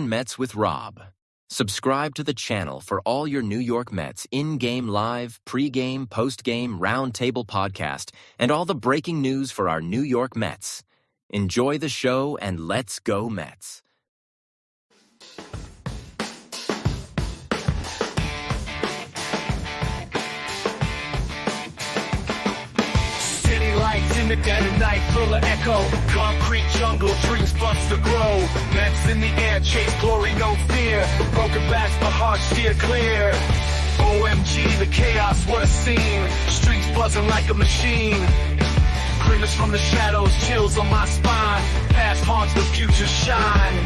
Talkin' Mets with Rob. Subscribe to the channel for all your New York Mets in-game live, pre-game, post-game, roundtable podcast, and all the breaking news for our New York Mets. Enjoy the show and let's go Mets. City lights in the dead of night, full of echo. Concrete jungle, dreams bust to grow. Mets in the air, chase glory, no fear. Broken backs, but hearts steer clear. OMG, the chaos, what a scene. Streets buzzing like a machine. Grimace from the shadows, chills on my spine. Past haunts, the future shine.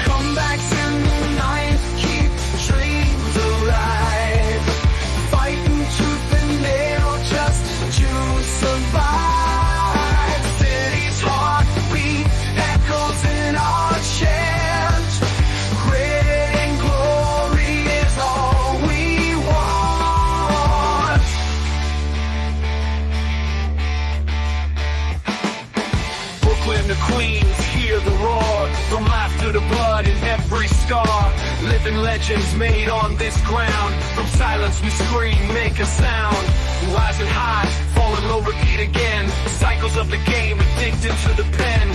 Comebacks in the night, keep dreams alive. Fighting tooth and nail just to survive. City's heartbeat echoes in our chant. Grit and glory is all we want. Brooklyn to Queens, hear the roar. From laughter to blood in every scar. Living legends made on this ground. From silence we scream, make a sound. Rising high, falling low, repeat again. Cycles of the game, addicted to the pen.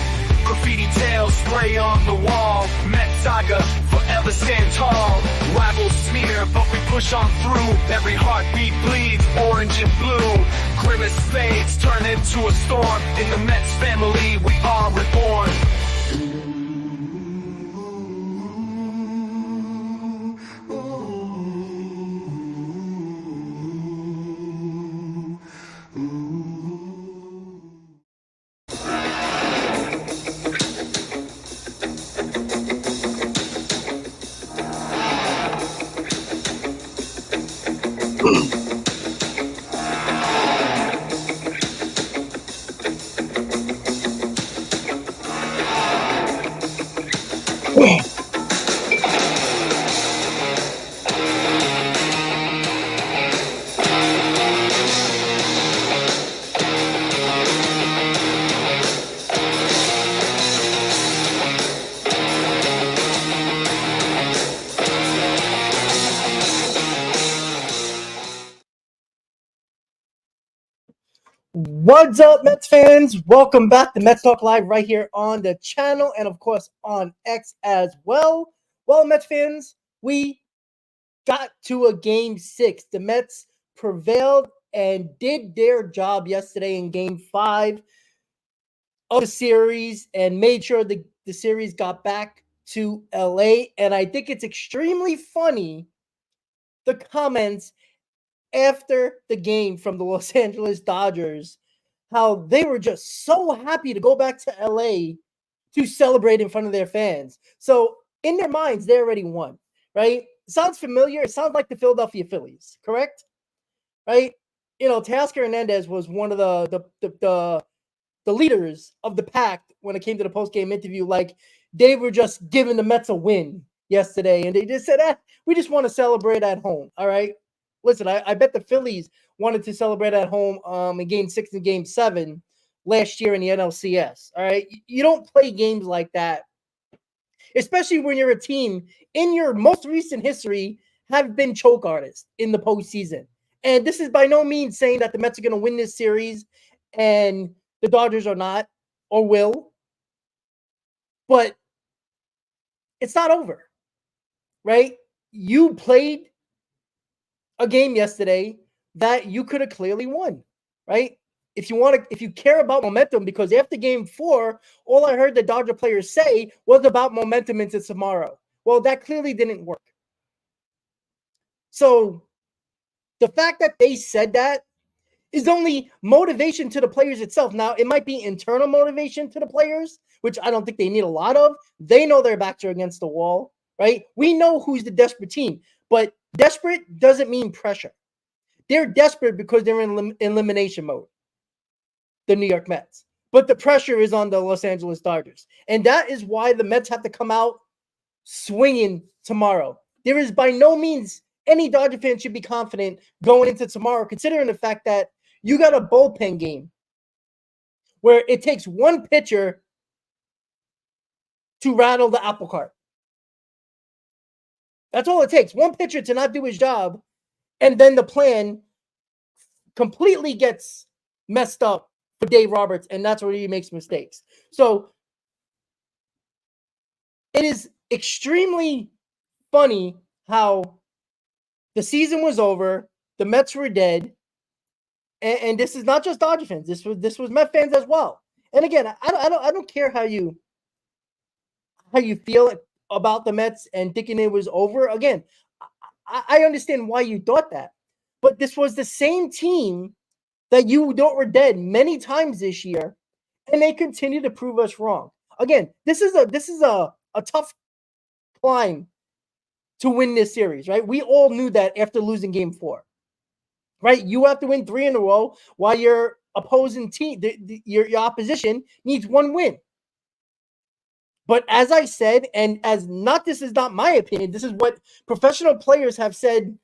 Graffiti tales spray on the wall. Met saga, forever stand tall. Rivals smear, but we push on through. Every heartbeat bleeds, orange and blue. Grimace fades, turn into a storm. In the Mets family, we are reborn. What's up, Mets fans? Welcome back to Mets Talk Live right here on the channel and, of course, on X as well. Well, Mets fans, we got to a Game 6. The Mets prevailed and did their job yesterday in Game 5 of the series and made sure the series got back to LA. And I think it's extremely funny, the comments after the game from the Los Angeles Dodgers, how they were just so happy to go back to LA to celebrate in front of their fans. So in their minds, they already won, right? Sounds familiar. It sounds like the Philadelphia Phillies, correct? Right? You know, Teoscar Hernandez was one of the leaders of the pack when it came to the post-game interview. Like, they were just giving the Mets a win yesterday, and they just said, we just want to celebrate at home, all right? Listen, I bet the Phillies wanted to celebrate at home in Game 6 and Game 7 last year in the NLCS, all right? You don't play games like that, especially when you're a team in your most recent history have been choke artists in the postseason. And this is by no means saying that the Mets are going to win this series and the Dodgers are not or will. But it's not over, right? You played a game yesterday that you could have clearly won, right? If you care about momentum, because after Game 4, all I heard the Dodger players say was about momentum into tomorrow. Well, that clearly didn't work. So the fact that they said that is only motivation to the players itself. Now, it might be internal motivation to the players, which I don't think they need a lot of. They know their backs are against the wall, right? We know who's the desperate team, but desperate doesn't mean pressure. They're desperate because they're in elimination mode, the New York Mets. But the pressure is on the Los Angeles Dodgers. And that is why the Mets have to come out swinging tomorrow. There is by no means any Dodger fan should be confident going into tomorrow, considering the fact that you got a bullpen game where it takes one pitcher to rattle the apple cart. That's all it takes. One pitcher to not do his job, and then the plan completely gets messed up for Dave Roberts, and that's where he makes mistakes. So it is extremely funny how the season was over, the Mets were dead, and this is not just Dodger fans. This was Met fans as well. And again, I don't care how you feel about the Mets and thinking it was over. Again, I understand why you thought that, but this was the same team that you thought were dead many times this year, and they continue to prove us wrong. Again, this is a tough climb to win this series, right? We all knew that after losing Game 4, right? You have to win 3 in a row while your opposing team, your opposition needs 1 win. But as I said, and this is not my opinion, this is what professional players have said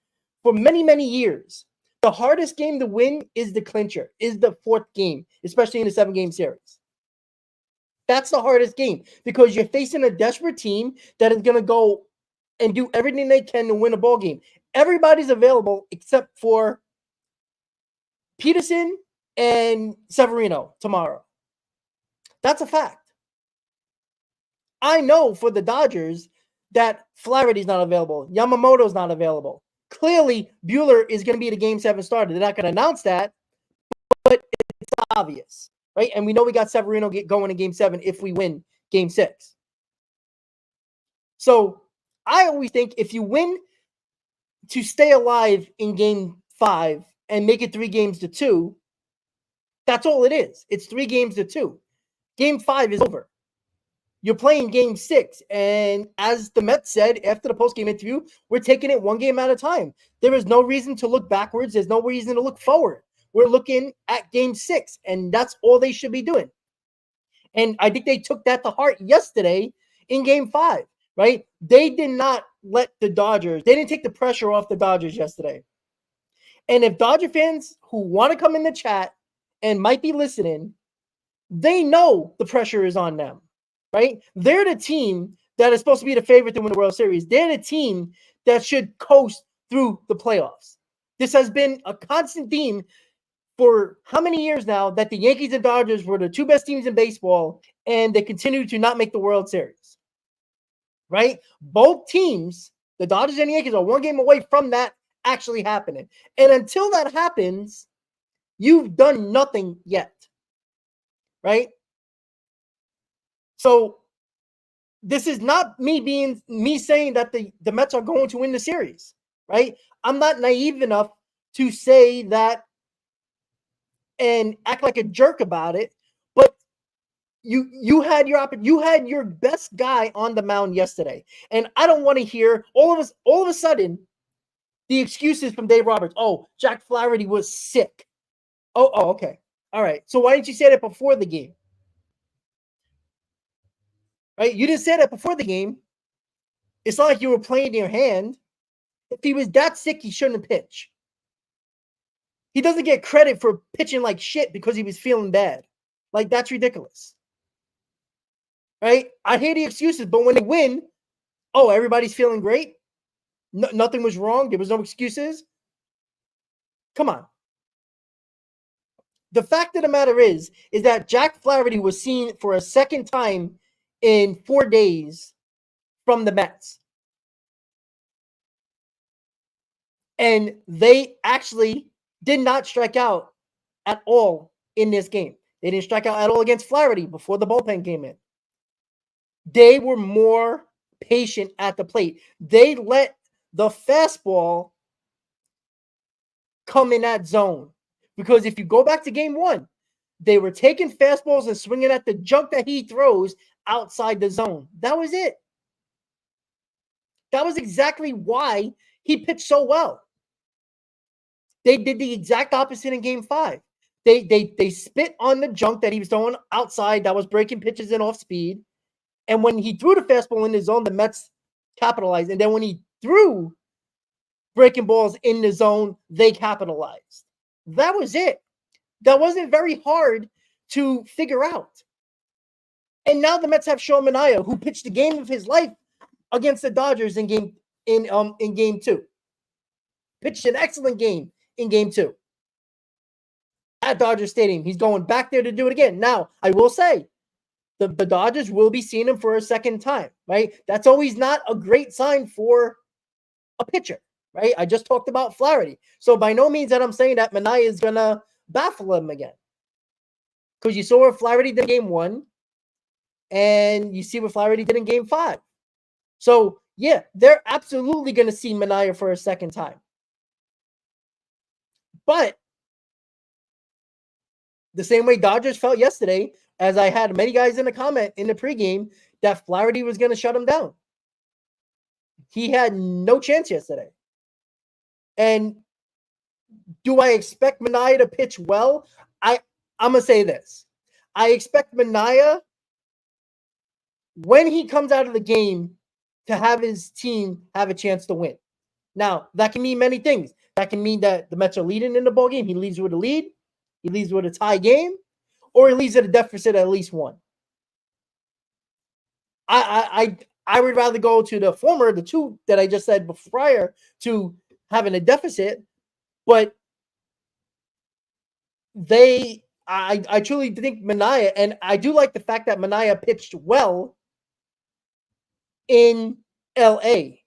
for many, many years. The hardest game to win is the clincher, is the 4th game, especially in a 7-game series. That's the hardest game because you're facing a desperate team that is going to go and do everything they can to win a ball game. Everybody's available except for Peterson and Severino tomorrow. That's a fact. I know for the Dodgers that Flaherty's not available. Yamamoto's not available. Clearly, Buehler is going to be the Game 7 starter. They're not going to announce that, but it's obvious, right? And we know we got Severino going in Game 7 if we win Game 6. So I always think if you win to stay alive in Game 5 and make it 3 games to 2, that's all it is. It's 3 games to 2. Game 5 is over. You're playing Game 6, and as the Mets said after the post-game interview, we're taking it 1 game at a time. There is no reason to look backwards. There's no reason to look forward. We're looking at Game 6, and that's all they should be doing. And I think they took that to heart yesterday in Game 5, right? They did not let the Dodgers – they didn't take the pressure off the Dodgers yesterday. And if Dodger fans who want to come in the chat and might be listening, they know the pressure is on them. Right? They're the team that is supposed to be the favorite to win the World Series. They're the team that should coast through the playoffs. This has been a constant theme for how many years now that the Yankees and Dodgers were the 2 best teams in baseball, and they continue to not make the World Series. Right? Both teams, the Dodgers and the Yankees, are 1 game away from that actually happening. And until that happens, you've done nothing yet. Right? So this is not me saying that the Mets are going to win the series, right? I'm not naive enough to say that and act like a jerk about it, but you had your best guy on the mound yesterday. And I don't want to hear all of a sudden the excuses from Dave Roberts. Oh, Jack Flaherty was sick. Oh, okay. All right. So why didn't you say that before the game? Right? You didn't say that before the game. It's not like you were playing your hand. If he was that sick, he shouldn't pitch. He doesn't get credit for pitching like shit because he was feeling bad. Like, that's ridiculous. Right? I hear the excuses, but when they win, oh, everybody's feeling great. Nothing was wrong. There was no excuses. Come on. The fact of the matter is that Jack Flaherty was seen for a second time in 4 days from the Mets. And they actually did not strike out at all in this game. They didn't strike out at all against Flaherty before the bullpen came in. They were more patient at the plate. They let the fastball come in that zone. Because if you go back to Game 1, they were taking fastballs and swinging at the junk that he throws outside the zone. That was it. That was exactly why he pitched so well. They did the exact opposite in Game 5. They spit on the junk that he was throwing outside that was breaking pitches and off speed. And when he threw the fastball in the zone, the Mets capitalized. And then when he threw breaking balls in the zone, they capitalized. That was it. That wasn't very hard to figure out. And now the Mets have Sean Manaea, who pitched the game of his life against the Dodgers in in game 2. Pitched an excellent game in game 2 at Dodger Stadium. He's going back there to do it again. Now, I will say, the Dodgers will be seeing him for a second time, right? That's always not a great sign for a pitcher, right? I just talked about Flaherty. So by no means that I'm saying that Manaea is going to baffle him again. Because you saw what Flaherty did in game 1, and you see what Flaherty did in game 5. So, yeah, they're absolutely going to see Manaea for a second time. But the same way Dodgers felt yesterday, as I had many guys in the comment in the pregame, that Flaherty was going to shut him down. He had no chance yesterday. And do I expect Manaea to pitch well? I'm going to say this. I expect Manaea, when he comes out of the game, to have his team have a chance to win. Now, that can mean many things. That can mean that the Mets are leading in the ball game. He leaves with a lead. He leaves with a tie game. Or he leaves at a deficit at least 1. I would rather go to the former, the 2 that I just said prior to having a deficit. But I truly think Manaea, and I do like the fact that Manaea pitched well in LA.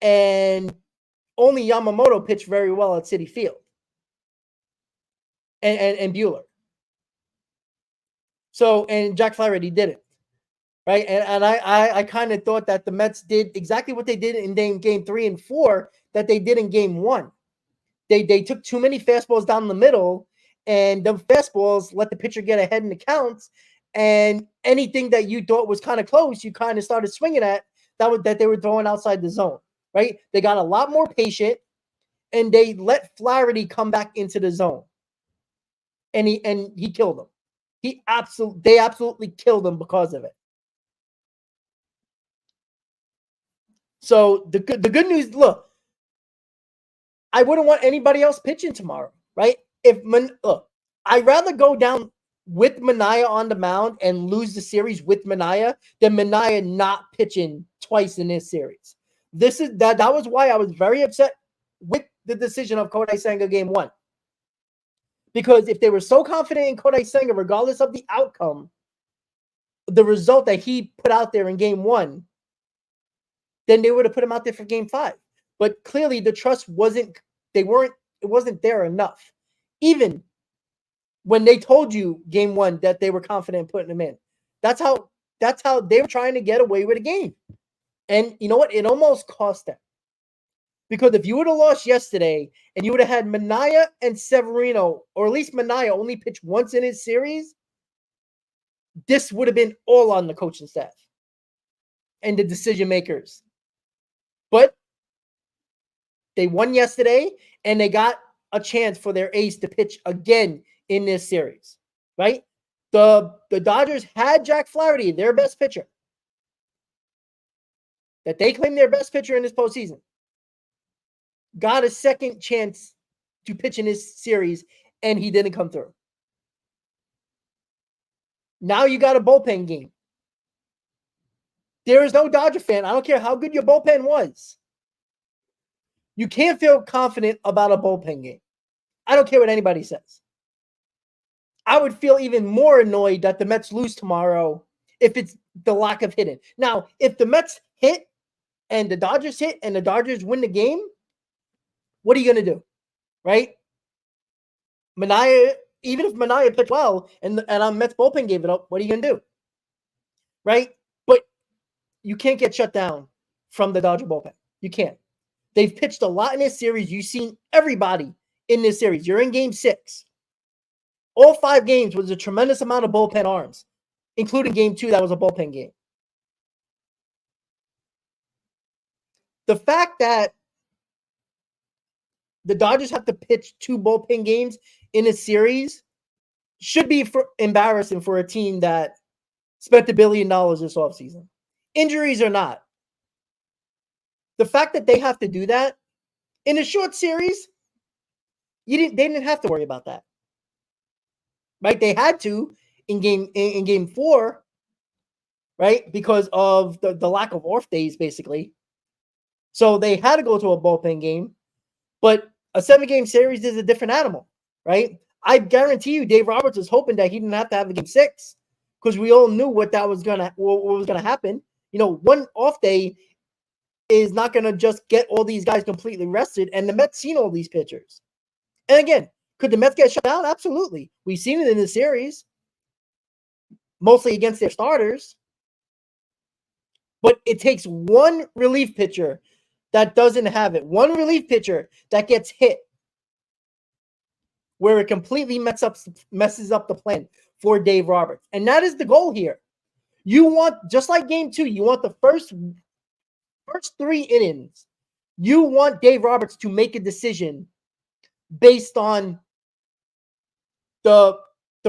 And only Yamamoto pitched very well at Citi Field. And Buehler. So, and Jack Flaherty didn't. Right? And I kind of thought that the Mets did exactly what they did in game 3 and 4 that they did in game 1. They took too many fastballs down the middle, and the fastballs let the pitcher get ahead in the counts, and anything that you thought was kind of close, you kind of started swinging at that they were throwing outside the zone, right? They got a lot more patient, and they let Flaherty come back into the zone, and he killed him. They absolutely killed him because of it. So the good news, look, I wouldn't want anybody else pitching tomorrow, right? I'd rather go down with Manaea on the mound and lose the series with Manaea than Manaea not pitching twice in this series. That was why I was very upset with the decision of Kodai Senga game 1. Because if they were so confident in Kodai Senga, regardless of the outcome, the result that he put out there in game 1, then they would have put him out there for game 5. But clearly the trust wasn't there enough. Even when they told you game 1 that they were confident in putting him in. That's how they were trying to get away with a game. And you know what? It almost cost them. Because if you would have lost yesterday and you would have had Manaea and Severino, or at least Manaea only pitched once in his series, this would have been all on the coaching staff and the decision makers. But they won yesterday, and they got a chance for their ace to pitch again in this series, right? The Dodgers had Jack Flaherty, their best pitcher, that they claim their best pitcher in this postseason, got a second chance to pitch in this series, and he didn't come through. Now you got a bullpen game. There is no Dodger fan. I don't care how good your bullpen was. You can't feel confident about a bullpen game. I don't care what anybody says. I would feel even more annoyed that the Mets lose tomorrow if it's the lack of hitting. Now, if the Mets hit and the Dodgers hit and the Dodgers win the game, what are you going to do? Right? Manaea, even if Manaea pitched well and Mets bullpen gave it up, what are you going to do? Right? But you can't get shut down from the Dodger bullpen. You can't. They've pitched a lot in this series. You've seen everybody in this series. You're in game 6. All 5 games was a tremendous amount of bullpen arms, including game 2. That was a bullpen game. The fact that the Dodgers have to pitch 2 bullpen games in a series should be embarrassing for a team that spent $1 billion this offseason. Injuries or not. The fact that they have to do that in a short series, they didn't have to worry about that. Right? They had to in game 4, right? Because of the lack of off days, basically. So they had to go to a bullpen game. But a 7-game series is a different animal, right? I guarantee you Dave Roberts was hoping that he didn't have to have a game 6 because we all knew what was gonna happen. One off day is not gonna just get all these guys completely rested, and the Mets seen all these pitchers. And again, could the Mets get shut down? Absolutely. We've seen it in the series, mostly against their starters. But it takes one relief pitcher that doesn't have it, one relief pitcher that gets hit, where it completely messes up the plan for Dave Roberts. And that is the goal here. You want, just like game 2, you want the first 3 innings, you want Dave Roberts to make a decision based on the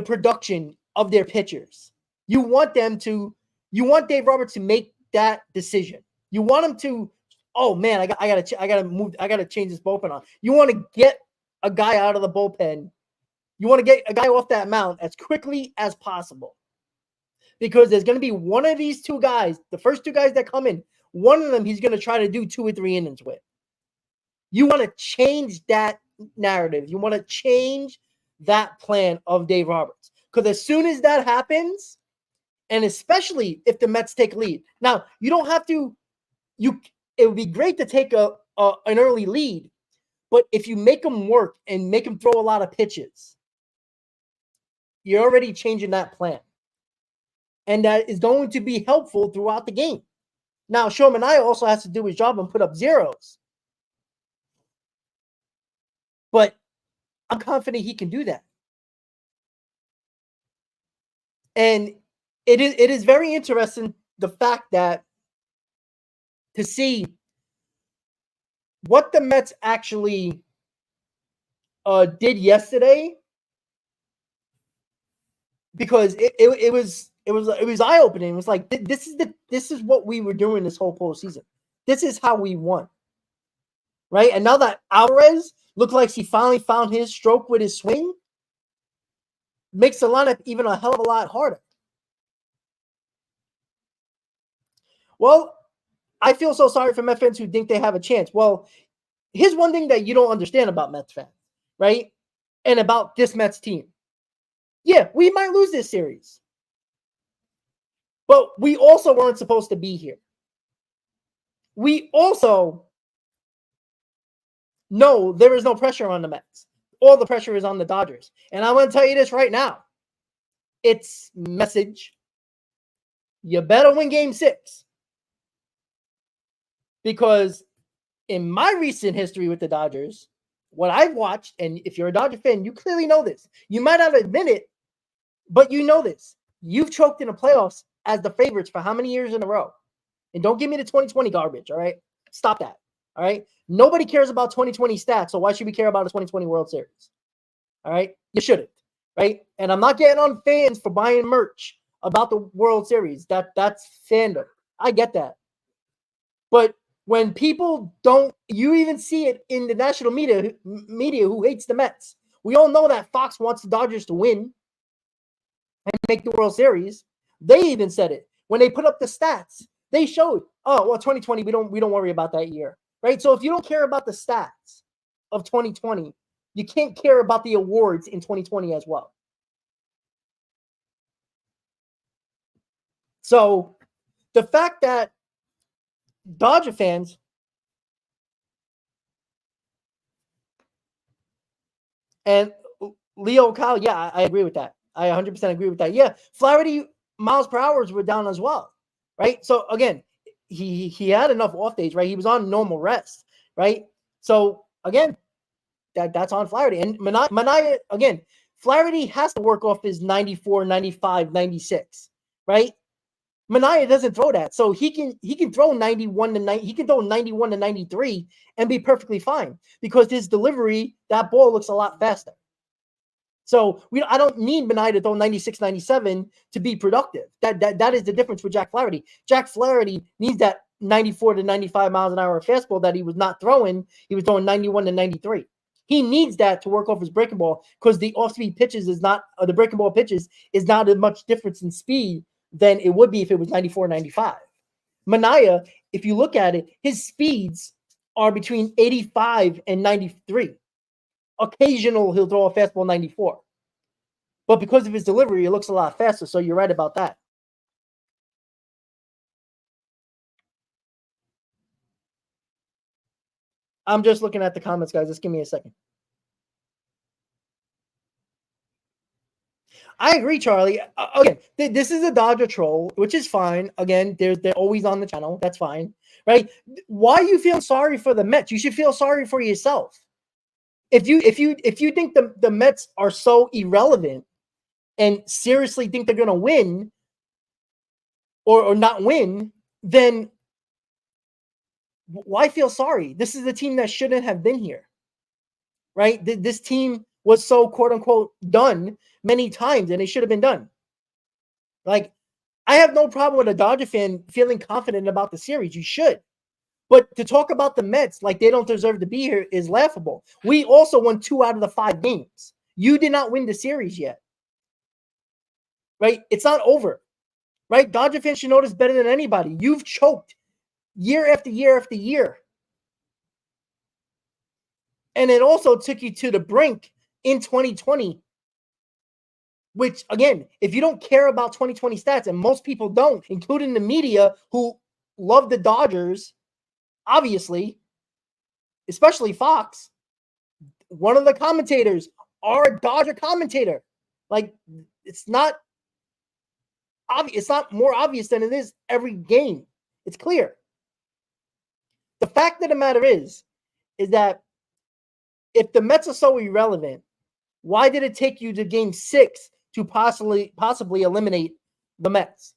production of their pitchers. You want Dave Roberts to make that decision. You want him to, oh man, I gotta change this bullpen on. You want to get a guy out of the bullpen. You want to get a guy off that mound as quickly as possible. Because there's going to be one of these 2 guys, the first 2 guys that come in, one of them he's going to try to do 2 or 3 innings with. You want to change that narrative. You want to change that plan of Dave Roberts. Because as soon as that happens, and especially if the Mets take lead. Now, you don't have to, it would be great to take an early lead, but if you make them work and make them throw a lot of pitches, you're already changing that plan. And that is going to be helpful throughout the game. Now, Sean Manaea also has to do his job and put up zeros. But I'm confident he can do that. And it is very interesting, the fact that to see what the Mets actually did yesterday, because it was eye-opening. It was like, this is what we were doing this whole postseason. This is how we won, right? And now that Alvarez looked like he finally found his stroke with his swing, makes the lineup even a hell of a lot harder. Well, I feel so sorry for Mets fans who think they have a chance. Well, here's one thing that you don't understand about Mets fans, right? And about this Mets team. Yeah, we might lose this series. But we also weren't supposed to be here. We also know there is no pressure on the Mets. All the pressure is on the Dodgers. And I'm going to tell you this right now. It's message. You better win game 6. Because in my recent history with the Dodgers, what I've watched, and if you're a Dodger fan, you clearly know this. You might not admit it, but you know this. You've choked in the playoffs as the favorites for how many years in a row? And don't give me the 2020 garbage, all right? Stop that, all right? Nobody cares about 2020 stats, so why should we care about a 2020 World Series? All right? You shouldn't, right? And I'm not getting on fans for buying merch about the World Series. That's fandom. I get that. But when people don't, you even see it in the national media who hates the Mets. We all know that Fox wants the Dodgers to win and make the World Series. They even said it when they put up the stats. They showed, 2020, we don't worry about that year, right? So if you don't care about the stats of 2020, you can't care about the awards in 2020 as well. So the fact that Dodger fans and Leo Kyle, yeah, I agree with that. I 100% agree with that. Yeah, Flaherty miles per hour were down as well, right? So again, he had enough off days, right? He was on normal rest, right? So again, that's on Flaherty. And Manaea, again, Flaherty has to work off his 94, 95, 96, right? Manaea doesn't throw that. So he can throw 91 to 90, he can throw 91 to 93 and be perfectly fine because his delivery, that ball looks a lot faster. So I don't need Manaea to throw 96, 97 to be productive. That is the difference with Jack Flaherty. Jack Flaherty needs that 94 to 95 miles an hour fastball that he was not throwing. He was throwing 91 to 93. He needs that to work off his breaking ball because the off-speed pitches the breaking ball pitches is not as much difference in speed than it would be if it was 94, 95. Manaea, if you look at it, his speeds are between 85 and 93. Occasional, he'll throw a fastball 94. But because of his delivery, it looks a lot faster. So you're right about that. I'm just looking at the comments, guys. Just give me a second. I agree, Charlie. Again, this is a Dodger troll, which is fine. Again, they're always on the channel. That's fine, right? Why you feel sorry for the Mets? You should feel sorry for yourself. If you think the Mets are so irrelevant and seriously think they're going to win or not win, then why feel sorry? This is the team that shouldn't have been here, right? This team was so quote unquote done many times and it should have been done. Like, I have no problem with a Dodger fan feeling confident about the series. You should. But to talk about the Mets like they don't deserve to be here is laughable. We also won 2 out of the 5 games. You did not win the series yet. Right? It's not over. Right? Dodger fans should know this better than anybody. You've choked year after year after year. And it also took you to the brink in 2020, which, again, if you don't care about 2020 stats, and most people don't, including the media who love the Dodgers, obviously, especially Fox, one of the commentators are a Dodger commentator. Like, it's not obvious. It's not more obvious than it is every game. It's clear. The fact of the matter is that if the Mets are so irrelevant, why did it take you to Game 6 to possibly eliminate the Mets?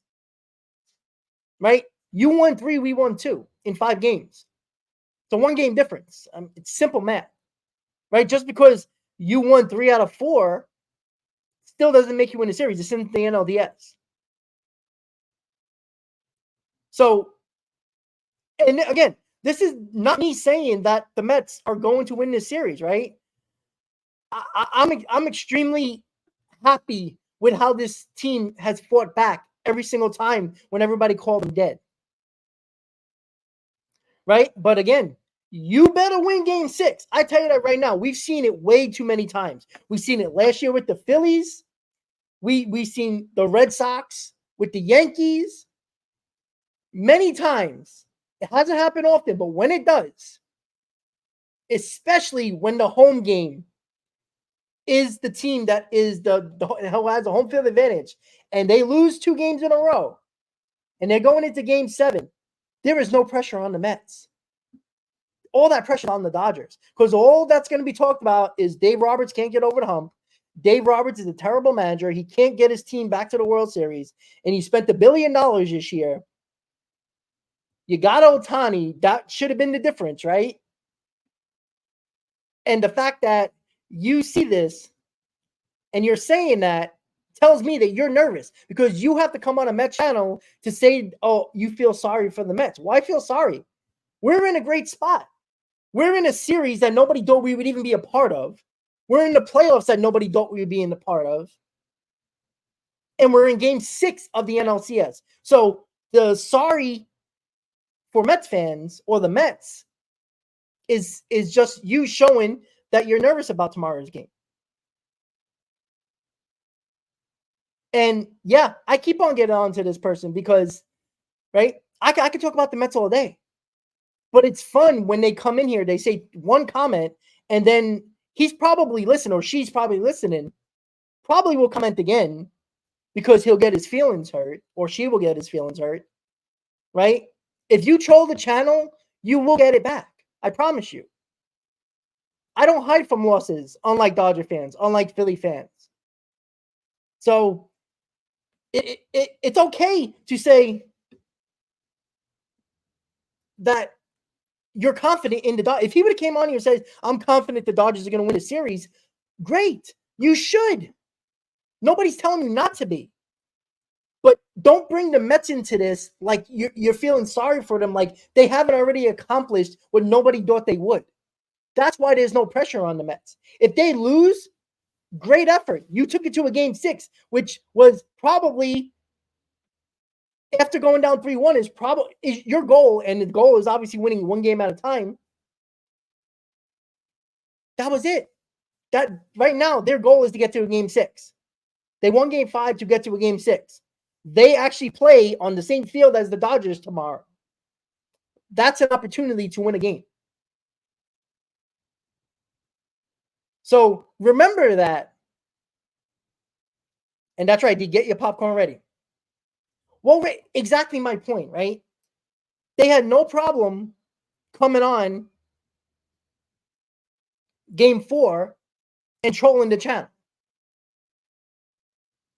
Right? You won 3, we won 2 in 5 games. It's a 1-game difference. It's simple math. Right? Just because you won 3 out of 4 still doesn't make you win the series. It's in the NLDS. So, and again, this is not me saying that the Mets are going to win this series, right? I'm extremely happy with how this team has fought back every single time when everybody called them dead. Right? But again, you better win Game 6. I tell you that right now. We've seen it way too many times. We've seen it last year with the Phillies. We've seen the Red Sox with the Yankees. Many times. It hasn't happened often, but when it does, especially when the home game is the team that is who has a home field advantage, and they lose 2 games in a row, and they're going into Game 7, there is no pressure on the Mets. All that pressure on the Dodgers, because all that's going to be talked about is Dave Roberts can't get over the hump. Dave Roberts is a terrible manager. He can't get his team back to the World Series, and he spent $1 billion this year. You got Ohtani. That should have been the difference, right? And the fact that you see this and you're saying that tells me that you're nervous because you have to come on a Mets channel to say, oh, you feel sorry for the Mets. Why feel sorry? We're in a great spot. We're in a series that nobody thought we would even be a part of. We're in the playoffs that nobody thought we would be in the part of. And we're in Game 6 of the NLCS. So the sorry for Mets fans or the Mets is just you showing that you're nervous about tomorrow's game. And yeah, I keep on getting on to this person because, right, I could talk about the Mets all day. But it's fun when they come in here, they say one comment, and then he's probably listening or she's probably listening, probably will comment again because he'll get his feelings hurt or she will get his feelings hurt, right? If you troll the channel, you will get it back. I promise you. I don't hide from losses, unlike Dodger fans, unlike Philly fans. So it's okay to say that you're confident in the Dodgers. If he would have came on here and said, I'm confident the Dodgers are going to win the series, great. You should. Nobody's telling you not to be. But don't bring the Mets into this like you're feeling sorry for them, like they haven't already accomplished what nobody thought they would. That's why there's no pressure on the Mets. If they lose, great effort. You took it to a Game 6, which was probably, after going down 3-1, is your goal, and the goal is obviously winning 1 game at a time. That was it. That right now, their goal is to get to a game 6. They won game 5 to get to a game 6. They actually play on the same field as the Dodgers tomorrow. That's an opportunity to win a game. So remember that. And that's right. Get your popcorn ready. Well, exactly my point, right? They had no problem coming on game 4 and trolling the channel.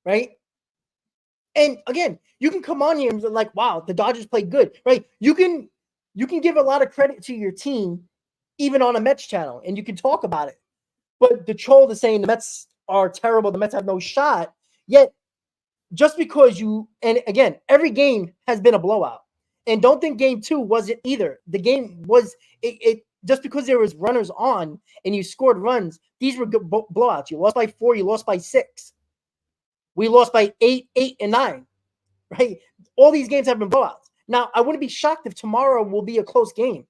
Right? And again, you can come on here and be like, wow, the Dodgers played good, right? You can give a lot of credit to your team, even on a Mets channel, and you can talk about it. But the troll is saying the Mets are terrible, the Mets have no shot. Yet, just because and again, every game has been a blowout. And don't think game 2 wasn't either. The game was, just because there was runners on and you scored runs, these were good blowouts. You lost by 4, you lost by 6. We lost by 8, 8, and 9, right? All these games have been blowouts. Now, I wouldn't be shocked if tomorrow will be a close game.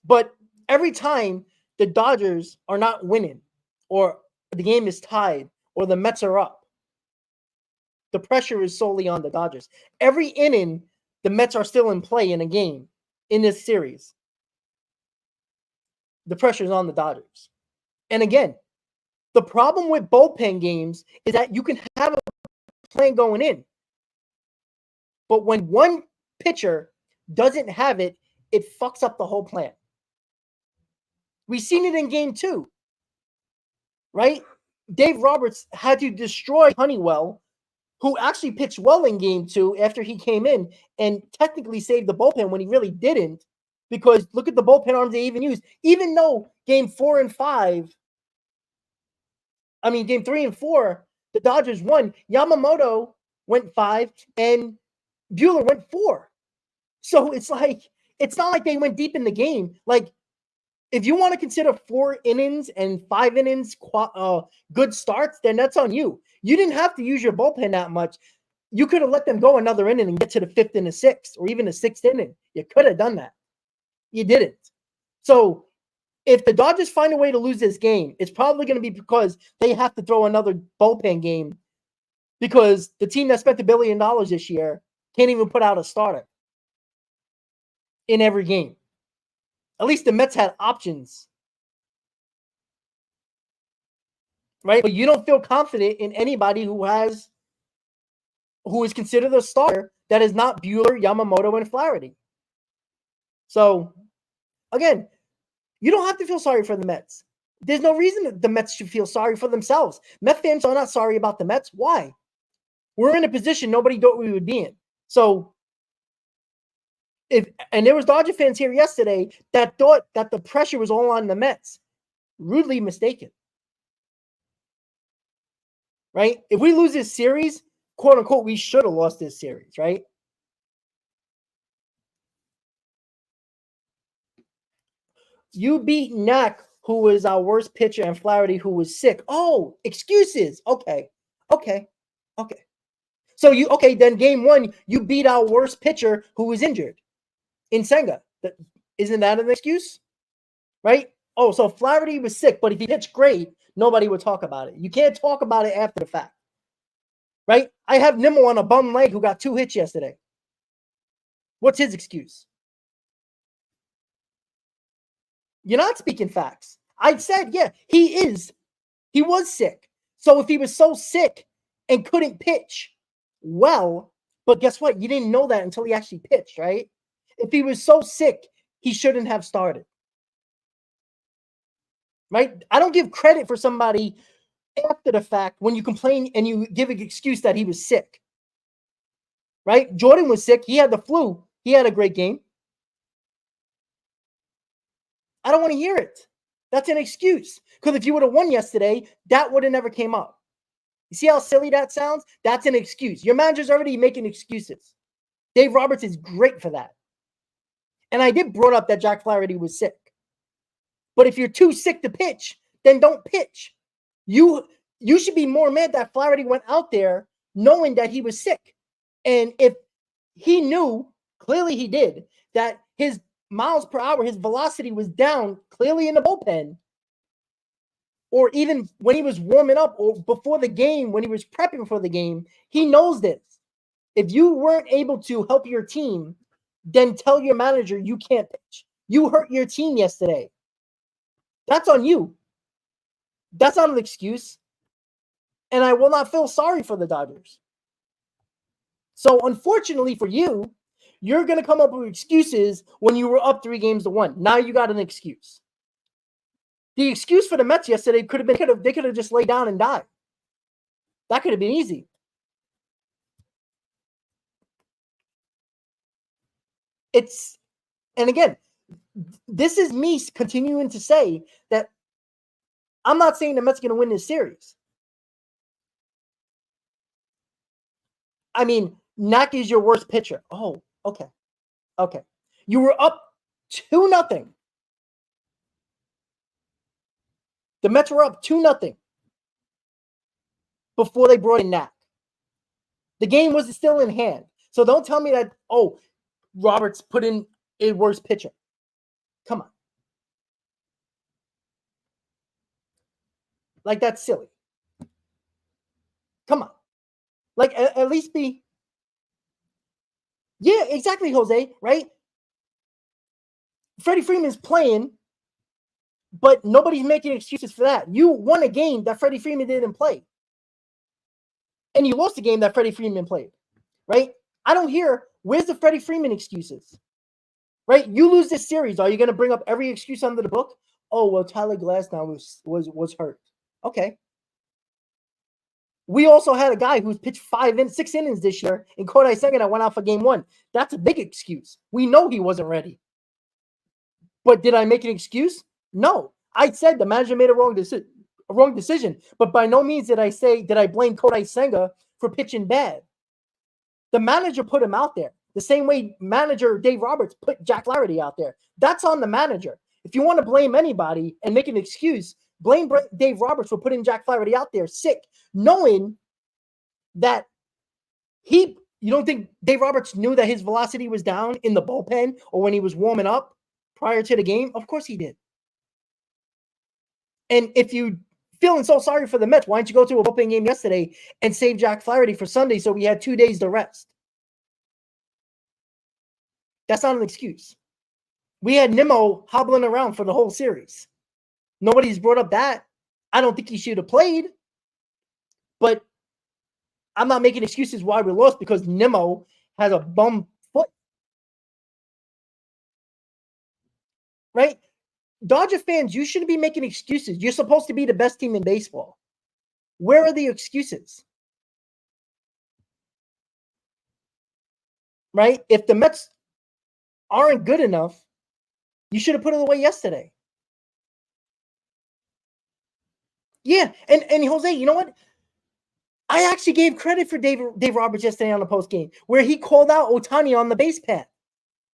But every time the Dodgers are not winning, or the game is tied, or the Mets are up, the pressure is solely on the Dodgers. Every inning, the Mets are still in play in a game in this series. The pressure is on the Dodgers. And again, the problem with bullpen games is that you can have a plan going in. But when one pitcher doesn't have it, it fucks up the whole plan. We've seen it in game 2, right? Dave Roberts had to destroy Honeywell, who actually pitched well in game 2 after he came in and technically saved the bullpen when he really didn't, because look at the bullpen arms they even used. Even though game 3 and 4, the Dodgers won. Yamamoto went 5 and Buehler went 4. So it's like, it's not like they went deep in the game. Like, if you want to consider 4 innings and 5 innings good starts, then that's on you. You didn't have to use your bullpen that much. You could have let them go another inning and get to the 5th and the 6th, or even the 6th inning. You could have done that. You didn't. So if the Dodgers find a way to lose this game, it's probably going to be because they have to throw another bullpen game, because the team that spent $1 billion this year can't even put out a starter in every game. At least the Mets had options, right? But you don't feel confident in anybody who is considered a starter that is not Buehler, Yamamoto, and Flaherty. So, again, you don't have to feel sorry for the Mets. There's no reason that the Mets should feel sorry for themselves. Met fans are not sorry about the Mets. Why? We're in a position nobody thought we would be in. So, and there was Dodger fans here yesterday that thought that the pressure was all on the Mets. Rudely mistaken. Right? If we lose this series, quote unquote, we should have lost this series, right? You beat Knack, who was our worst pitcher, and Flaherty, who was sick. Oh, excuses. Okay. So then game 1, you beat our worst pitcher who was injured in Senga. Isn't that an excuse? Right? Oh, so Flaherty was sick, but if he pitched great, nobody would talk about it. You can't talk about it after the fact. Right? I have Nimmo on a bum leg who got 2 hits yesterday. What's his excuse? You're not speaking facts. I said, yeah, he was sick. So if he was so sick and couldn't pitch well, but guess what? You didn't know that until he actually pitched, right? If he was so sick, he shouldn't have started. Right? I don't give credit for somebody after the fact when you complain and you give an excuse that he was sick. Right? Jordan was sick. He had the flu. He had a great game. I don't want to hear it. That's an excuse. Because if you would have won yesterday, that would have never came up. You see how silly that sounds? That's an excuse. Your manager's already making excuses. Dave Roberts is great for that. And I did brought up that Jack Flaherty was sick. But if you're too sick to pitch, then don't pitch. You should be more mad that Flaherty went out there knowing that he was sick. And if he knew, clearly he did, that his miles per hour, his velocity was down clearly in the bullpen, or even when he was warming up or before the game, when he was prepping for the game. He knows this. If you weren't able to help your team, then tell your manager you can't pitch. You hurt your team yesterday. That's on you. That's not an excuse. And I will not feel sorry for the Dodgers. So unfortunately for you, you're going to come up with excuses when you were up 3-1. Now you got an excuse. The excuse for the Mets yesterday could have been they could have just laid down and died. That could have been easy. And again, this is me continuing to say that I'm not saying the Mets are going to win this series. I mean, Nak is your worst pitcher. Oh, okay. Okay. You were up 2-0. The Mets were up 2-0 before they brought in Nak. The game was still in hand. So don't tell me that, oh, Roberts put in a worse pitcher. Come on. Like, that's silly. Come on. Like, at least be. Yeah, exactly, Jose, right? Freddie Freeman's playing, but nobody's making excuses for that. You won a game that Freddie Freeman didn't play. And you lost a game that Freddie Freeman played, right? I don't hear, where's the Freddie Freeman excuses? Right? You lose this series. Are you going to bring up every excuse under the book? Oh, well, Tyler Glasnow was hurt. Okay. We also had a guy who's pitched 6 innings this year in Kodai Senga that went out for game 1. That's a big excuse. We know he wasn't ready. But did I make an excuse? No. I said the manager made a wrong decision. But by no means did I blame Kodai Senga for pitching bad. The manager put him out there. The same way manager Dave Roberts put Jack Flaherty out there. That's on the manager. If you want to blame anybody and make an excuse, blame Dave Roberts for putting Jack Flaherty out there sick, knowing that you don't think Dave Roberts knew that his velocity was down in the bullpen or when he was warming up prior to the game? Of course he did. And if you feeling so sorry for the Mets, why didn't you go to a bullpen game yesterday and save Jack Flaherty for Sunday so we had 2 days to rest? That's not an excuse. We had Nimmo hobbling around for the whole series. Nobody's brought up that. I don't think he should have played. But I'm not making excuses why we lost because Nimmo has a bum foot. Right? Dodger fans, you shouldn't be making excuses. You're supposed to be the best team in baseball. Where are the excuses? Right? If the Mets aren't good enough, you should have put it away yesterday. Yeah, and Jose, you know what? I actually gave credit for Dave Roberts yesterday on the post game where he called out Ohtani on the base path.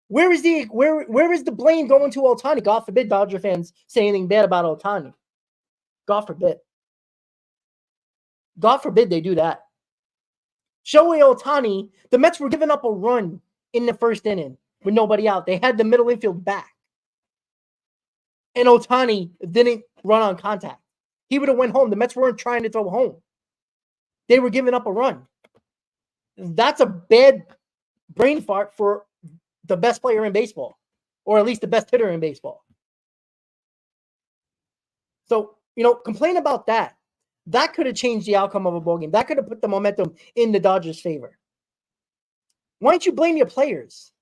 Where is the blame going to Ohtani? God forbid Dodger fans say anything bad about Ohtani. God forbid. God forbid they do that. Shohei Ohtani, the Mets were giving up a run in the first inning with nobody out. They had the middle infield back. And Ohtani didn't run on contact. He would have went home. The Mets weren't trying to throw home. They were giving up a run. That's a bad brain fart for the best player in baseball, or at least the best hitter in baseball. So, complain about that. That could have changed the outcome of a ball game. That could have put the momentum in the Dodgers' favor. Why don't you blame your players?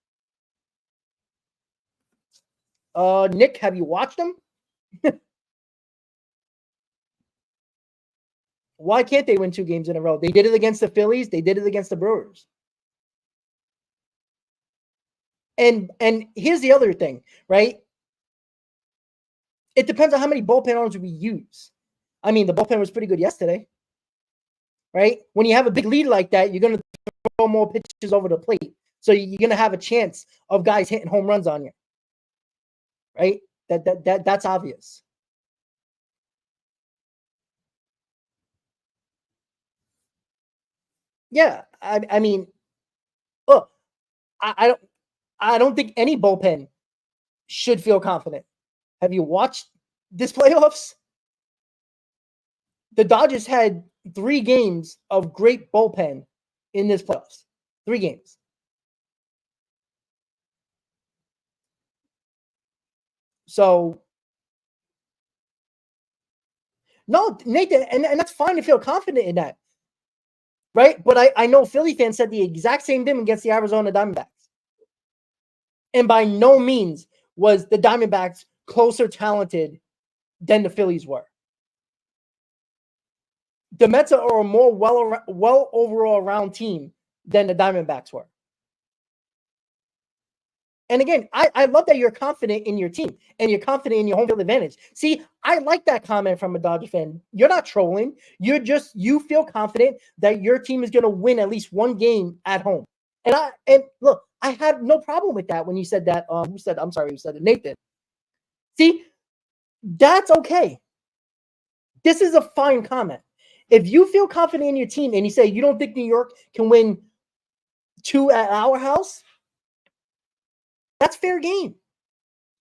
Nick, have you watched them? Why can't they win 2 games in a row? They did it against the Phillies. They did it against the Brewers. And here's the other thing, right? It depends on how many bullpen arms we use. I mean, the bullpen was pretty good yesterday, right? When you have a big lead like that, you're going to throw more pitches over the plate. So you're going to have a chance of guys hitting home runs on you, right? That's obvious. Yeah, I mean, look, I don't think any bullpen should feel confident. Have you watched this playoffs? The Dodgers had 3 games of great bullpen in this playoffs. 3 games. So, no, Nathan, and that's fine to feel confident in that. Right? But I know Philly fans said the exact same thing against the Arizona Diamondbacks. And by no means was the Diamondbacks closer talented than the Phillies were. The Mets are a more well overall round team than the Diamondbacks were. And again, I love that you're confident in your team and you're confident in your home field advantage. See, I like that comment from a Dodger fan. You're not trolling. You feel confident that your team is going to win at least 1 game at home. And look, I have no problem with that when you said that. Who said it? Nathan. See, that's okay. This is a fine comment. If you feel confident in your team and you say you don't think New York can win 2 at our house, that's fair game.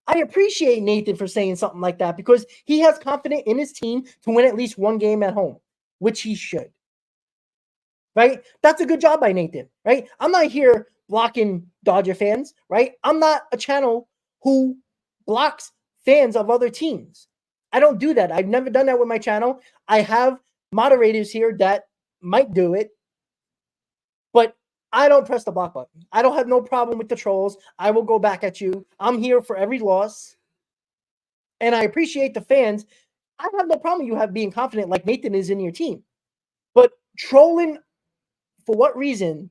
I appreciate Nathan for saying something like that because he has confidence in his team to win at least 1 game at home, which he should. Right? That's a good job by Nathan, right? I'm not here blocking Dodger fans, right? I'm not a channel who blocks fans of other teams. I don't do that. I've never done that with my channel. I have moderators here that might do it, but I don't press the block button. I don't have no problem with the trolls. I will go back at you. I'm here for every loss. And I appreciate the fans. I have no problem you have being confident like Nathan is in your team. But trolling, for what reason?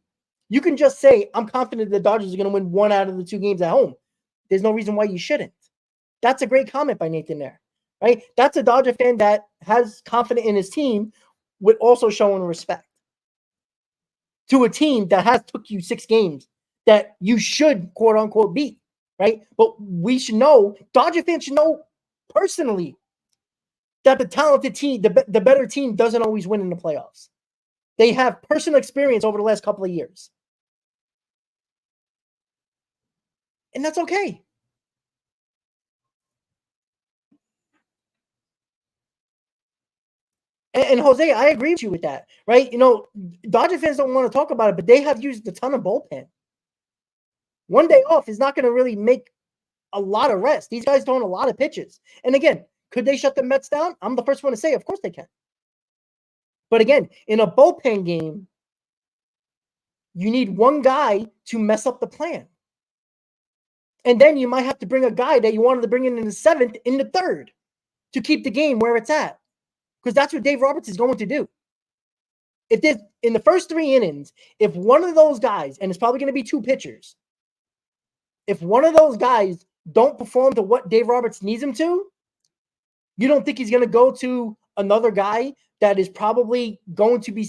You can just say, I'm confident the Dodgers are going to win 1 out of the 2 games at home. There's no reason why you shouldn't. That's a great comment by Nathan there, right? That's a Dodger fan that has confidence in his team with also showing respect to a team that has took you 6 games that you should, quote unquote, beat, right? But we should know, Dodger fans should know personally that the talented team, the better team doesn't always win in the playoffs. They have personal experience over the last couple of years. And that's okay. And Jose, I agree with you with that, right? You know, Dodger fans don't want to talk about it, but they have used a ton of bullpen. 1 day off is not going to really make a lot of rest. These guys throwing a lot of pitches. And again, could they shut the Mets down? I'm the first one to say, of course they can. But again, in a bullpen game, you need 1 guy to mess up the plan. And then you might have to bring a guy that you wanted to bring in the 7th in the 3rd to keep the game where it's at. Because that's what Dave Roberts is going to do. If there's in the first 3 innings, if one of those guys, and it's probably going to be 2 pitchers, if one of those guys don't perform to what Dave Roberts needs him to, you don't think he's going to go to another guy that is probably going to be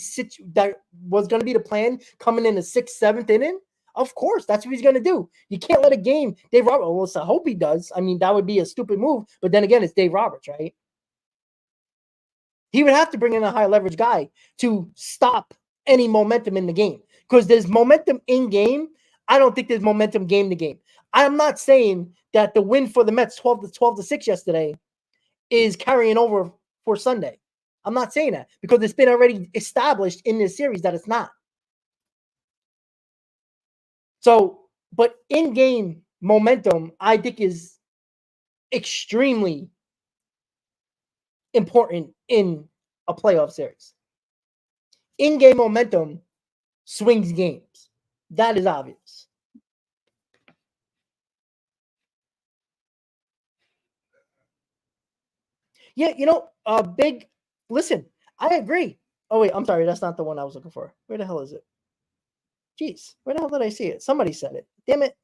that was going to be the plan coming in the 6th, 7th inning? Of course, that's what he's going to do. You can't let a game, Dave Roberts, well, I hope he does. I mean, that would be a stupid move. But then again, it's Dave Roberts, right? He would have to bring in a high leverage guy to stop any momentum in the game because there's momentum in game. I don't think there's momentum game to game. I'm not saying that the win for the Mets 12-6 yesterday is carrying over for Sunday. I'm not saying that because it's been already established in this series that it's not. So, but in-game momentum, I think is extremely important in a playoff series. In-game momentum swings games. That is obvious. Yeah, you know, listen, I agree. Oh, wait, I'm sorry. That's not the one I was looking for. Where the hell is it? Jeez, where the hell did I see it? Somebody said it. Damn it.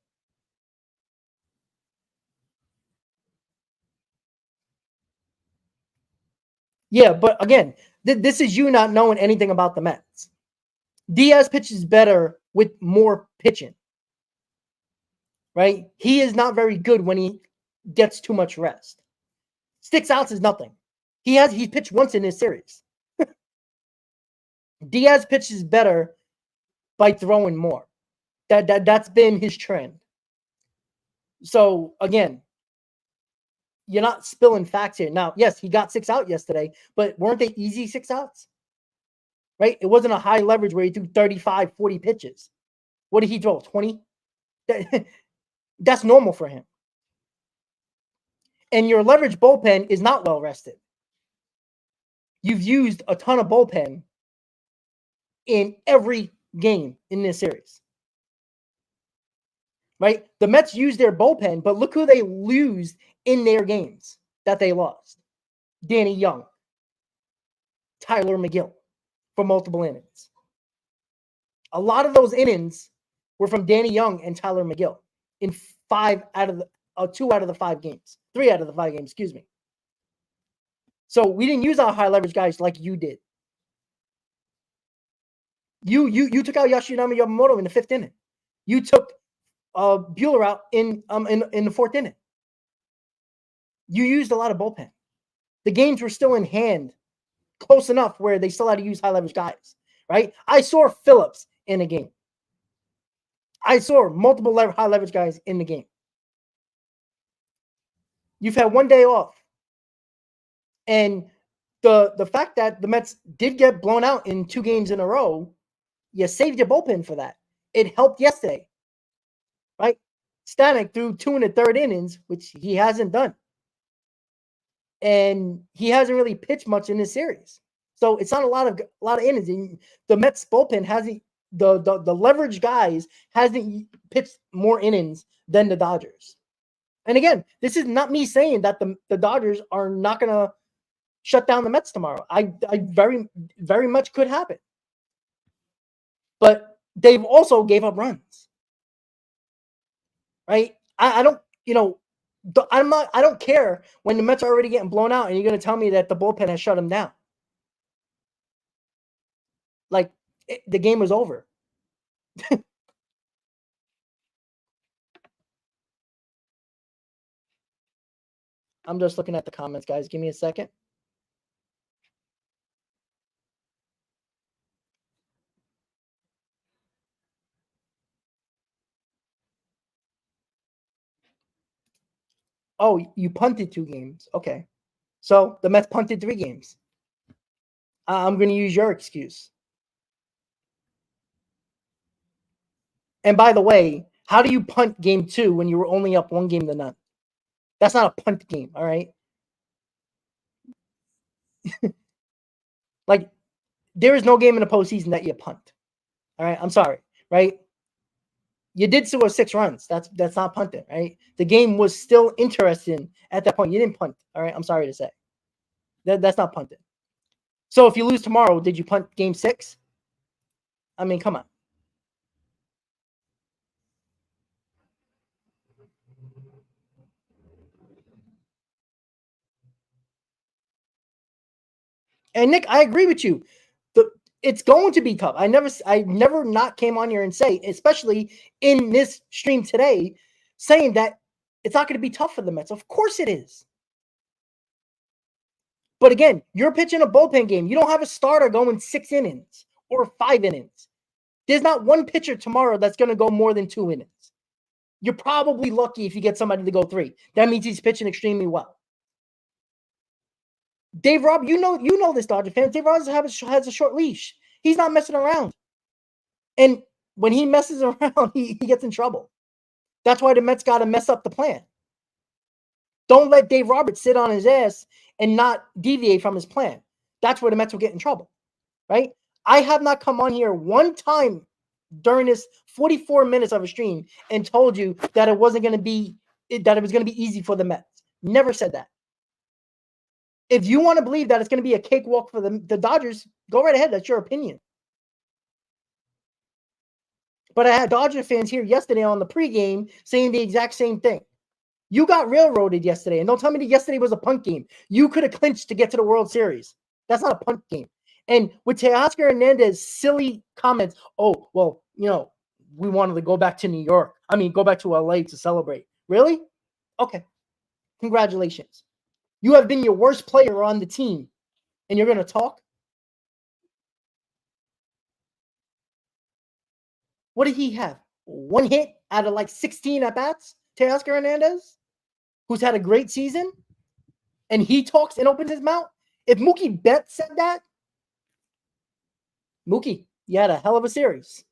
Yeah, but again, this is you not knowing anything about the Mets. Diaz pitches better with more pitching, right? He is not very good when he gets too much rest. 6 outs is nothing. He pitched once in this series. Diaz pitches better by throwing more. That's been his trend. So again, you're not spilling facts here. Now, yes, he got 6 out yesterday, but weren't they easy 6 outs? Right? It wasn't a high leverage where he threw 35, 40 pitches. What did he throw? 20? That's normal for him. And your leverage bullpen is not well rested. You've used a ton of bullpen in every game in this series. Right? The Mets used their bullpen, but look who they lose in their games that they lost. Danny Young, Tyler McGill for multiple innings. A lot of those innings were from Danny Young and Tyler McGill in 2 out of the 5 games. 3 out of the 5 games, excuse me. So we didn't use our high leverage guys like you did. You took out Yoshinobu Yamamoto in the 5th inning. You took Buehler out in the 4th inning. You used a lot of bullpen. The games were still in hand, close enough where they still had to use high leverage guys, right? I saw Phillips in a game. I saw multiple high leverage guys in the game. You've had 1 day off. And the fact that the Mets did get blown out in 2 games in a row, you saved your bullpen for that. It helped yesterday, right? Stanek threw 2 in the 3rd innings, which he hasn't done. And he hasn't really pitched much in this series. So it's not a lot of innings. And the Mets bullpen hasn't, the leverage guys hasn't pitched more innings than the Dodgers. And again, this is not me saying that the Dodgers are not going to shut down the Mets tomorrow. I very, very much could happen. But they've also gave up runs. Right? I don't, I don't care when the Mets are already getting blown out and you're going to tell me that the bullpen has shut them down. Like, the game was over. I'm just looking at the comments, guys. Give me a second. Oh, you punted 2 games. Okay. So the Mets punted 3 games. I'm going to use your excuse. And by the way, how do you punt game 2 when you were only up 1 game to none? That's not a punt game, all right? Like, there is no game in the postseason that you punt. All right? I'm sorry, right? You did score 6 runs. That's not punting, right? The game was still interesting at that point. You didn't punt, all right? I'm sorry to say. That's not punting. So if you lose tomorrow, did you punt game 6? I mean, come on. And Nick, I agree with you. It's going to be tough. I never not came on here and say, especially in this stream today, saying that it's not going to be tough for the Mets. Of course it is. But again, you're pitching a bullpen game. You don't have a starter going 6 innings or 5 innings. There's not one pitcher tomorrow that's going to go more than 2 innings. You're probably lucky if you get somebody to go 3. That means he's pitching extremely well. Dave Robb, you know this, Dodger fans. Dave Robb has a short leash. He's not messing around. And when he messes around, he gets in trouble. That's why the Mets got to mess up the plan. Don't let Dave Roberts sit on his ass and not deviate from his plan. That's where the Mets will get in trouble, right? I have not come on here one time during this 44 minutes of a stream and told you that it was going to be easy for the Mets. Never said that. If you want to believe that it's going to be a cakewalk for the Dodgers, go right ahead. That's your opinion. But I had Dodger fans here yesterday on the pregame saying the exact same thing. You got railroaded yesterday, and don't tell me that yesterday was a punt game. You could have clinched to get to the World Series. That's not a punt game. And with Teoscar Hernandez's silly comments, oh, well, we wanted to go back to New York. Go back to LA to celebrate. Really? Okay. Congratulations. You have been your worst player on the team, and you're going to talk? What did he have? 1 hit out of 16 at-bats? Teoscar Hernandez, who's had a great season? and he talks and opens his mouth. If Mookie Betts said that, Mookie, you had a hell of a series.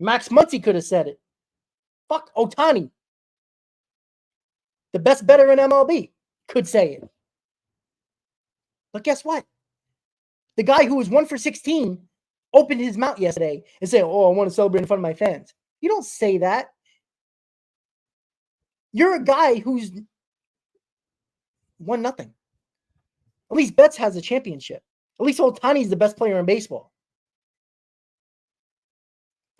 Max Muncy could have said it. Fuck Ohtani. The best better in MLB could say it. But guess what? The guy who was 1 for 16 opened his mouth yesterday and said, "Oh, I want to celebrate in front of my fans." You don't say that. You're a guy who's won nothing. At least Betts has a championship. At least Ohtani's the best player in baseball.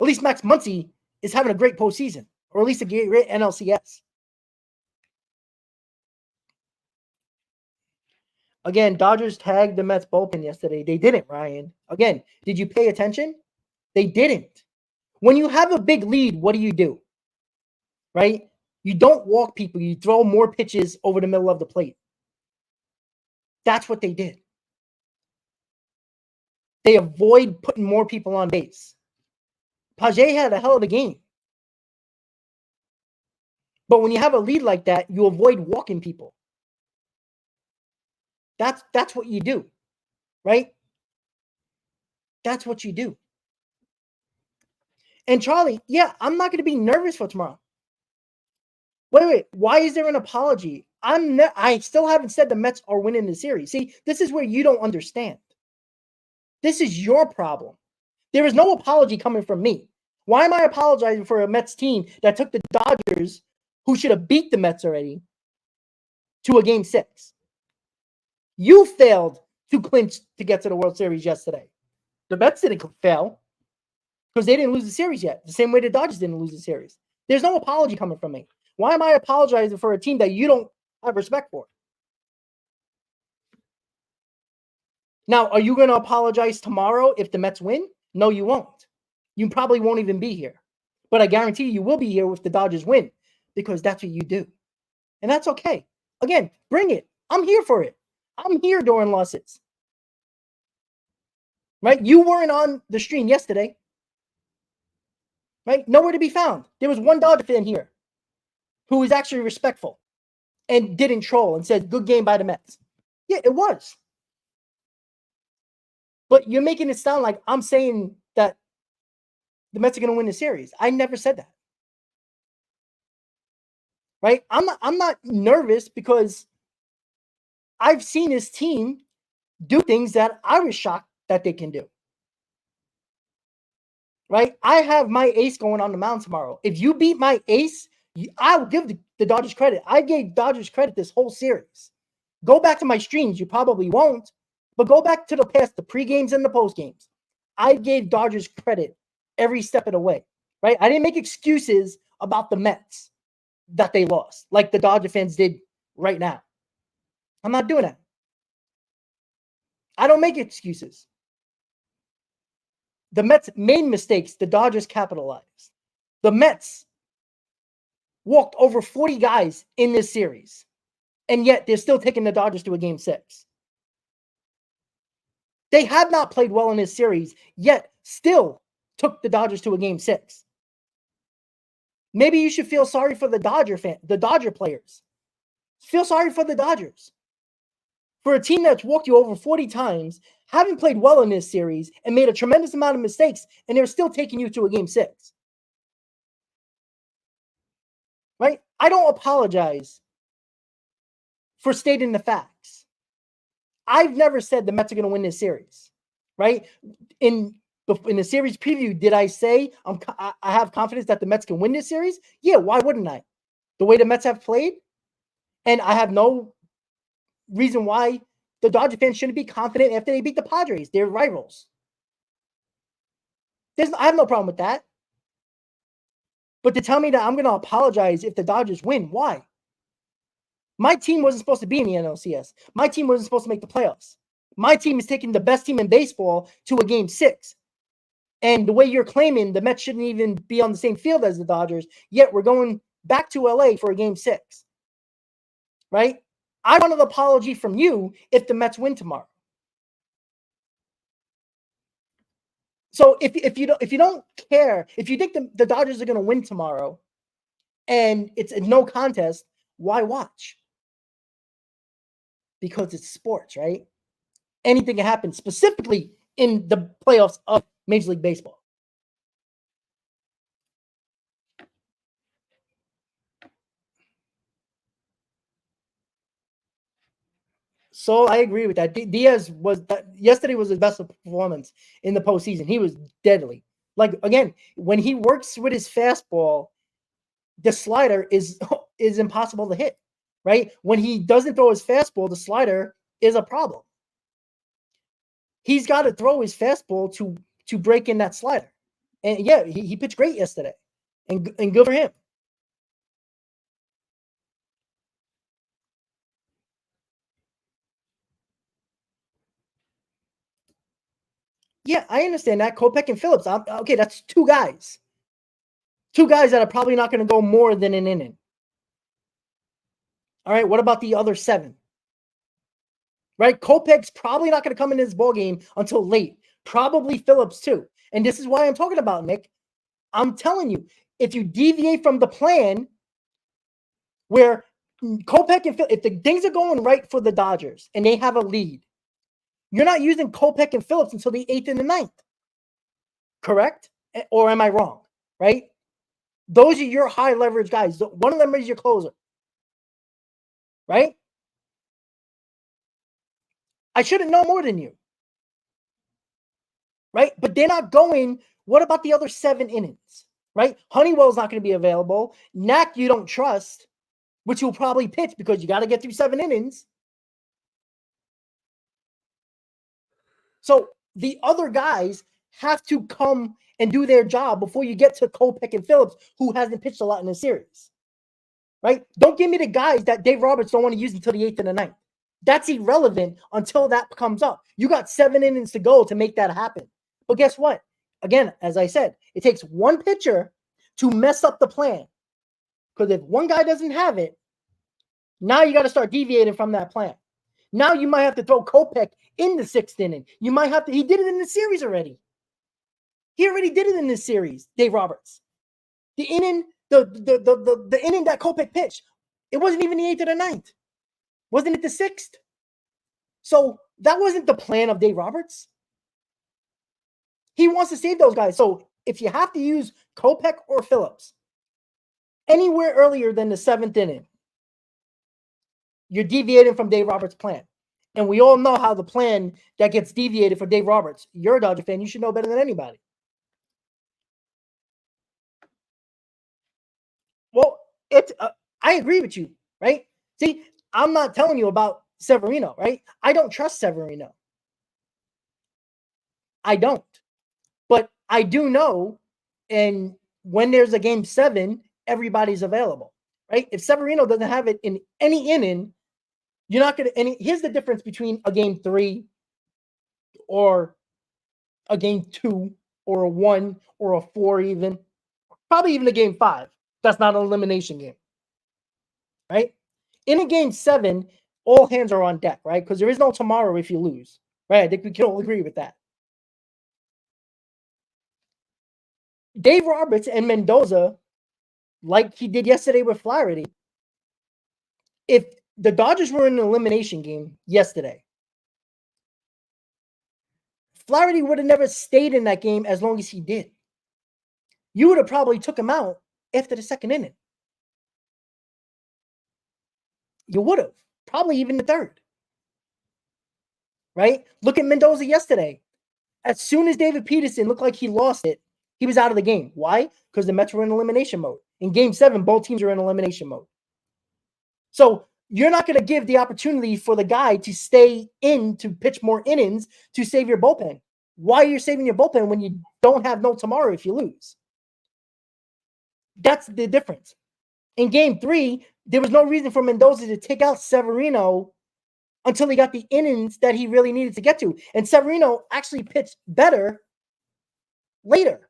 At least Max Muncy is having a great postseason, or at least a great NLCS. Again, Dodgers tagged the Mets bullpen yesterday. They didn't, Ryan. Again, did you pay attention? They didn't. When you have a big lead, what do? Right? You don't walk people. You throw more pitches over the middle of the plate. That's what they did. They avoid putting more people on base. Page had a hell of a game. But when you have a lead like that, you avoid walking people. That's what you do, right? That's what you do. And Charlie, yeah, I'm not going to be nervous for tomorrow. Wait. Why is there an apology? I still haven't said the Mets are winning the series. See, this is where you don't understand. This is your problem. There is no apology coming from me. Why am I apologizing for a Mets team that took the Dodgers, who should have beat the Mets already, to a Game 6? You failed to clinch to get to the World Series yesterday. The Mets didn't fail because they didn't lose the series yet, the same way the Dodgers didn't lose the series. There's no apology coming from me. Why am I apologizing for a team that you don't have respect for? Now, are you going to apologize tomorrow if the Mets win? No, you won't. You probably won't even be here. But I guarantee you will be here if the Dodgers win, because that's what you do. And that's okay. Again, bring it. I'm here for it. I'm here during losses. Right? You weren't on the stream yesterday. Right? Nowhere to be found. There was one Dodger fan here who was actually respectful and didn't troll and said, "Good game by the Mets." Yeah, it was. But you're making it sound like I'm saying that the Mets are going to win the series. I never said that. Right? I'm not nervous because I've seen this team do things that I was shocked that they can do. Right? I have my ace going on the mound tomorrow. If you beat my ace, I will give the Dodgers credit. I gave Dodgers credit this whole series. Go back to my streams. You probably won't. But go back to the past, the pre-games and the post-games. I gave Dodgers credit every step of the way. Right? I didn't make excuses about the Mets that they lost, like the Dodger fans did right now. I'm not doing that. I don't make excuses. The Mets made mistakes. The Dodgers capitalized. The Mets walked over 40 guys in this series, and yet they're still taking the Dodgers to a Game 6. They have not played well in this series, yet still took the Dodgers to a Game 6. Maybe you should feel sorry for the Dodger players. Feel sorry for the Dodgers. For a team that's walked you over 40 times, haven't played well in this series, and made a tremendous amount of mistakes, and they're still taking you to a Game 6. Right? I don't apologize for stating the facts. I've never said the Mets are going to win this series. Right? In the series preview, did I say I have confidence that the Mets can win this series? Yeah, why wouldn't I? The way the Mets have played, and I have no reason why the Dodger fans shouldn't be confident after they beat the Padres. They're rivals. I have no problem with that. But to tell me that I'm going to apologize if the Dodgers win, why? My team wasn't supposed to be in the NLCS. My team wasn't supposed to make the playoffs. My team is taking the best team in baseball to a Game 6. And the way you're claiming the Mets shouldn't even be on the same field as the Dodgers, yet we're going back to LA for a Game 6. Right? I want an apology from you if the Mets win tomorrow. So if you don't care, if you think the Dodgers are going to win tomorrow and it's a no contest, why watch? because it's sports, right? Anything can happen, specifically in the playoffs of Major League Baseball. So I agree with that. Diaz yesterday was his best performance in the postseason. He was deadly. Like, again, when he works with his fastball, the slider is impossible to hit, right? When he doesn't throw his fastball, the slider is a problem. He's got to throw his fastball to break in that slider. And yeah, he pitched great yesterday, and good for him. Yeah, I understand that. Kopech and Phillips. Okay, that's two guys. Two guys that are probably not going to go more than an inning. All right, what about the other 7? Right? Kopech's probably not going to come in this ball game until late. Probably Phillips too. And this is why I'm talking about, Nick. I'm telling you, if you deviate from the plan where Kopech and Phillips, if the things are going right for the Dodgers and they have a lead, you're not using Kopech and Phillips until the 8th and the 9th. Correct? Or am I wrong? Right? Those are your high leverage guys. One of them is your closer. Right? I shouldn't know more than you. Right? But they're not going. What about the other 7 innings? Right? Honeywell's not going to be available. Knack, you don't trust, which you'll probably pitch because you got to get through 7 innings. So the other guys have to come and do their job before you get to Kopech and Phillips, who hasn't pitched a lot in the series. Right? Don't give me the guys that Dave Roberts don't want to use until the 8th and the 9th. That's irrelevant until that comes up. You got 7 innings to go to make that happen. But guess what? Again, as I said, it takes one pitcher to mess up the plan. Because if one guy doesn't have it, now you got to start deviating from that plan. Now you might have to throw Kopech in the 6th inning. You might have to. He did it in the series already. He already did it in this series, Dave Roberts. The inning, the inning that Kopech pitched, it wasn't even the 8th or the 9th. Wasn't it the 6th? So that wasn't the plan of Dave Roberts. He wants to save those guys. So if you have to use Kopech or Phillips anywhere earlier than the 7th inning, you're deviating from Dave Roberts' plan. And we all know how the plan that gets deviated for Dave Roberts. You're a Dodger fan. You should know better than anybody. Well, I agree with you, right? See, I'm not telling you about Severino, right? I don't trust Severino. I don't. But I do know, and when there's a game 7, everybody's available, right? If Severino doesn't have it in any inning, you're not going to. Here's the difference between a game 3 or a game 2 or a 1 or a 4 even. Probably even a game 5. That's not an elimination game, right? In a game 7, all hands are on deck, right? Because there is no tomorrow if you lose, right? I think we can all agree with that. Dave Roberts and Mendoza, like he did yesterday with Flaherty, if the Dodgers were in an elimination game yesterday, Flaherty would have never stayed in that game as long as he did. You would have probably took him out after the 2nd inning. You would have. Probably even the 3rd. Right? Look at Mendoza yesterday. As soon as David Peterson looked like he lost it, he was out of the game. Why? Because the Mets were in elimination mode. In game 7, both teams are in elimination mode. So you're not going to give the opportunity for the guy to stay in to pitch more innings to save your bullpen. Why are you saving your bullpen when you don't have no tomorrow if you lose? That's the difference. In game 3, there was no reason for Mendoza to take out Severino until he got the innings that he really needed to get to. And Severino actually pitched better later.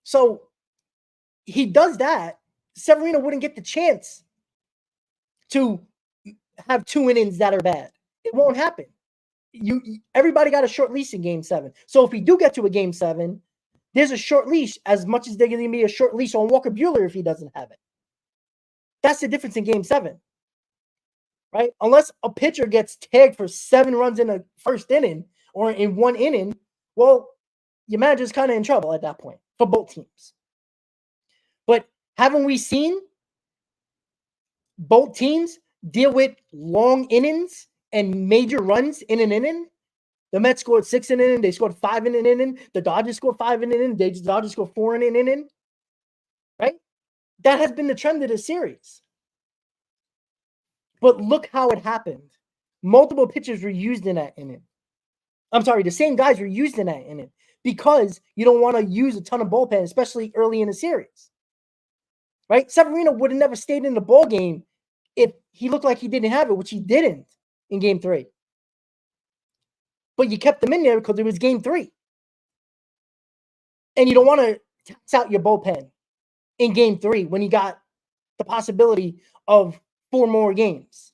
So he does that. Severino wouldn't get the chance to have 2 innings that are bad. It won't happen. Everybody got a short leash in game 7. So if we do get to a game 7, there's a short leash as much as there's going to be a short leash on Walker Buehler if he doesn't have it. That's the difference in game 7. right? Unless a pitcher gets tagged for 7 runs in a first inning or in 1 inning, well, your manager's kind of in trouble at that point for both teams. But haven't we seen both teams deal with long innings and major runs in an inning? The Mets scored 6 in an inning. They scored 5 in an inning. The Dodgers scored 5 in an inning. The Dodgers scored 4 in an inning. Right? That has been the trend of the series. But look how it happened. Multiple pitchers were used in that inning. I'm sorry, the same guys were used in that inning because you don't want to use a ton of bullpen, especially early in the series. Right? Severino would have never stayed in the ball game if he looked like he didn't have it, which he didn't in Game 3. But you kept him in there because it was Game 3. And you don't want to tax out your bullpen in Game 3 when you got the possibility of 4 more games.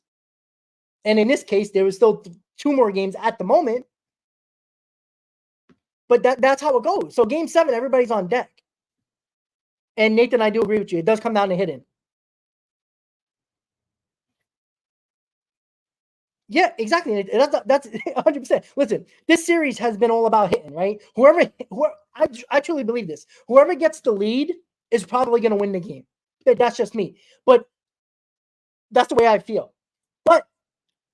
And in this case, there was still 2 more games at the moment. But that's how it goes. So Game 7, everybody's on deck. And Nathan, I do agree with you. It does come down to hitting. Yeah, exactly. That's 100%. Listen, this series has been all about hitting, right? I truly believe this. Whoever gets the lead is probably going to win the game. That's just me. But that's the way I feel. But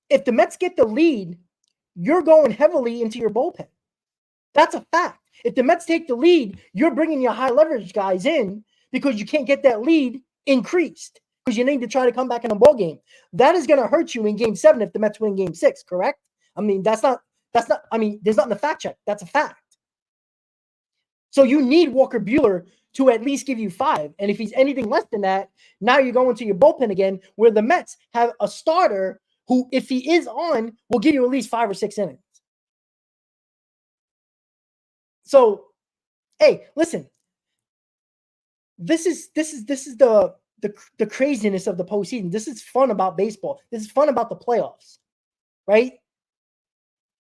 if the Mets get the lead, you're going heavily into your bullpen. That's a fact. If the Mets take the lead, you're bringing your high leverage guys in because you can't get that lead increased because you need to try to come back in a ball game. That is going to hurt you in Game 7 if the Mets win Game 6, correct? I mean, there's nothing to fact check. That's a fact. So you need Walker Buehler to at least give you 5. And if he's anything less than that, now you're going to your bullpen again, where the Mets have a starter who, if he is on, will give you at least 5 or 6 innings. So, hey, listen. This is the craziness of the postseason. This is fun about baseball. This is fun about the playoffs, right?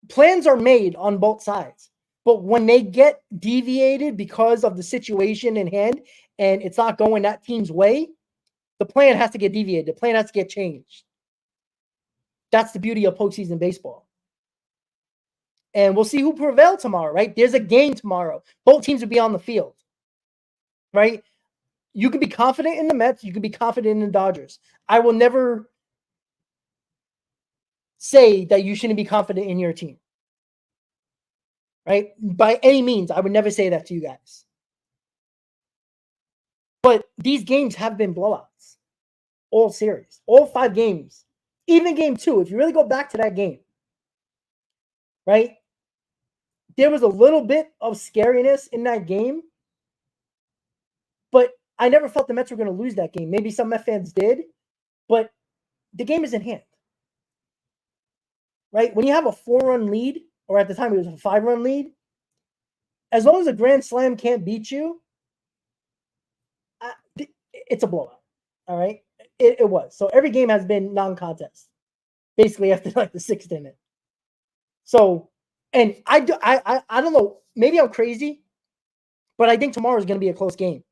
Plans are made on both sides, but when they get deviated because of the situation in hand and it's not going that team's way, the plan has to get deviated. The plan has to get changed. That's the beauty of postseason baseball. And we'll see who prevails tomorrow, right? There's a game tomorrow. Both teams will be on the field, right? You can be confident in the Mets. You can be confident in the Dodgers. I will never say that you shouldn't be confident in your team, right? By any means, I would never say that to you guys. But these games have been blowouts all series, all 5 games, even Game 2. If you really go back to that game, right? There was a little bit of scariness in that game, but I never felt the Mets were going to lose that game. Maybe some Mets fans did, but the game is in hand. Right? When you have a 4-run lead, or at the time it was a 5-run lead, as long as a grand slam can't beat you, it's a blowout. All right? It was. So every game has been non-contest, basically after like the 6th inning. So, and I don't know, maybe I'm crazy, but I think tomorrow is going to be a close game.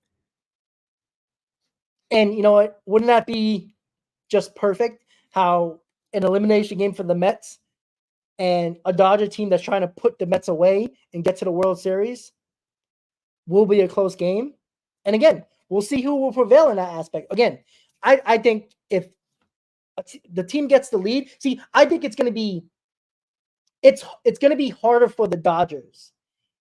And you know what? Wouldn't that be just perfect how an elimination game for the Mets and a Dodger team that's trying to put the Mets away and get to the World Series will be a close game? And again, we'll see who will prevail in that aspect. Again, I think if the team gets the lead, I think it's going to be harder for the Dodgers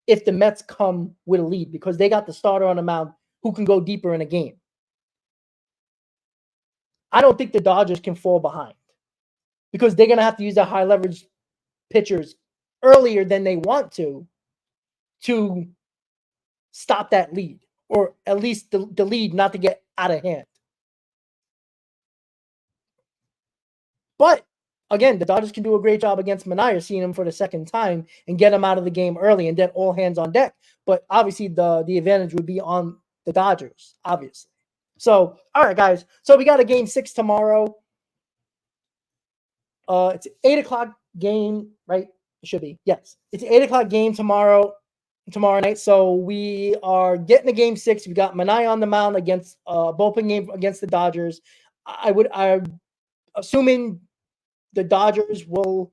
if the Mets come with a lead because they got the starter on the mound who can go deeper in a game. I don't think the Dodgers can fall behind because they're going to have to use their high leverage pitchers earlier than they want to stop that lead, or at least the lead not to get out of hand. But again, the Dodgers can do a great job against Manaea, seeing him for the second time and get him out of the game early and then all hands on deck. But obviously the advantage would be on the Dodgers, obviously. So, all right, guys. So we got a Game 6 tomorrow. It's an 8 o'clock game, right? It should be. Yes. It's an 8 o'clock game tomorrow night. So we are getting a Game 6. We got Manaea on the mound against bullpen game against the Dodgers. I'm assuming the Dodgers will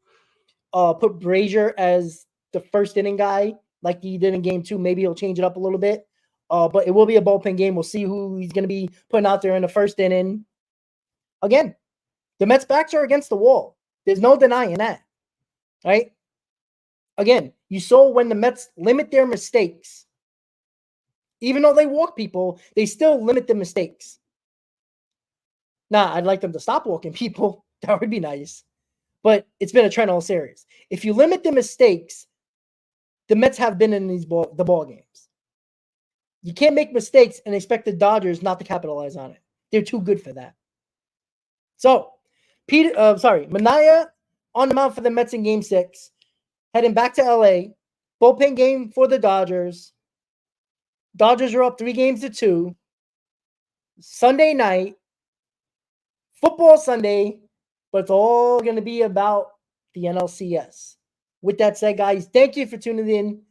put Brazier as the first inning guy like he did in game 2. Maybe he'll change it up a little bit. But it will be a bullpen game. We'll see who he's going to be putting out there in the first inning. Again, the Mets' backs are against the wall. There's no denying that, right? Again, you saw when the Mets limit their mistakes, even though they walk people, they still limit the mistakes. Now, I'd like them to stop walking people. That would be nice. But it's been a trend all series. If you limit the mistakes, the Mets have been in the ball games. You can't make mistakes and expect the Dodgers not to capitalize on it. They're too good for that. So, Manaea on the mound for the Mets in Game 6, heading back to LA. Bullpen game for the Dodgers. Dodgers are up 3-2. Sunday night. Football Sunday. But it's all going to be about the NLCS. With that said, guys, thank you for tuning in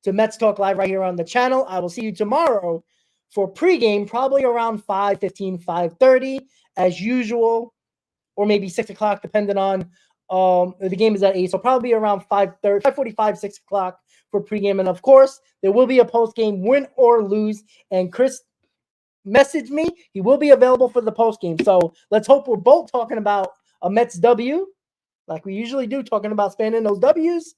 to Mets Talk Live right here on the channel. I will see you tomorrow for pregame, probably around 5:15, 5:30, as usual, or maybe 6 o'clock, depending on the game is at 8, so probably around 5:30, 5:45, 6 o'clock for pregame. And of course, there will be a postgame, win or lose. And Chris messaged me; he will be available for the postgame. So let's hope we're both talking about a Mets W, like we usually do, talking about spanning those W's.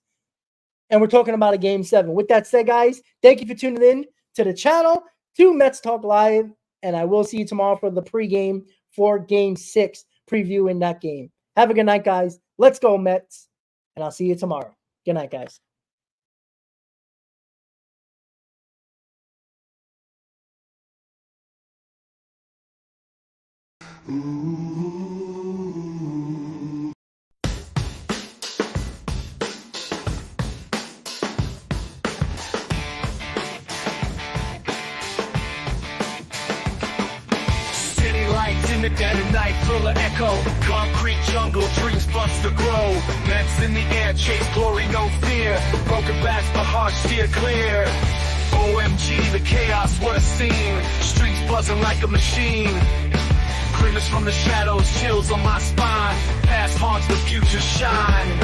And we're talking about a Game 7. With that said, guys, thank you for tuning in to the channel, to Mets Talk Live, and I will see you tomorrow for the pregame for Game 6, previewing that game. Have a good night, guys. Let's go, Mets, and I'll see you tomorrow. Good night, guys. The dead of night full of echo, concrete jungle, dreams bust to grow. Mets in the air, chase glory, no fear. Broken backs, but hearts steer clear. OMG, the chaos, what a scene. Streets buzzing like a machine. Grimace from the shadows, chills on my spine. Past haunts, the future shine.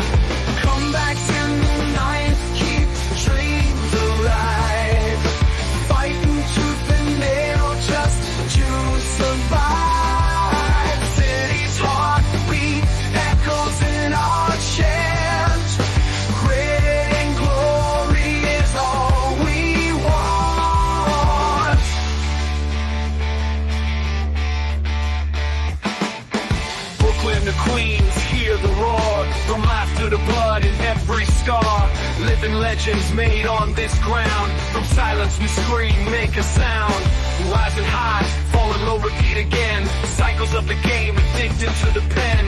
Comebacks in the night, keep dreams alive. Fighting tooth and nail just to survive. Queens, hear the roar, from laughter to blood in every scar. Living legends made on this ground. From silence we scream, make a sound. Rising high, falling low, repeat again. Cycles of the game, addicted to the pen.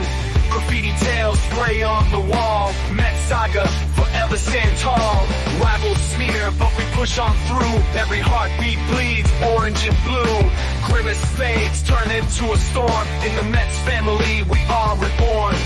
Graffiti tales spray on the wall. Met saga, forever stand tall. Rivals smear, but we push on through. Every heartbeat bleeds, orange and blue. Grimace fades, turn into a storm. In the Mets family, we are reborn.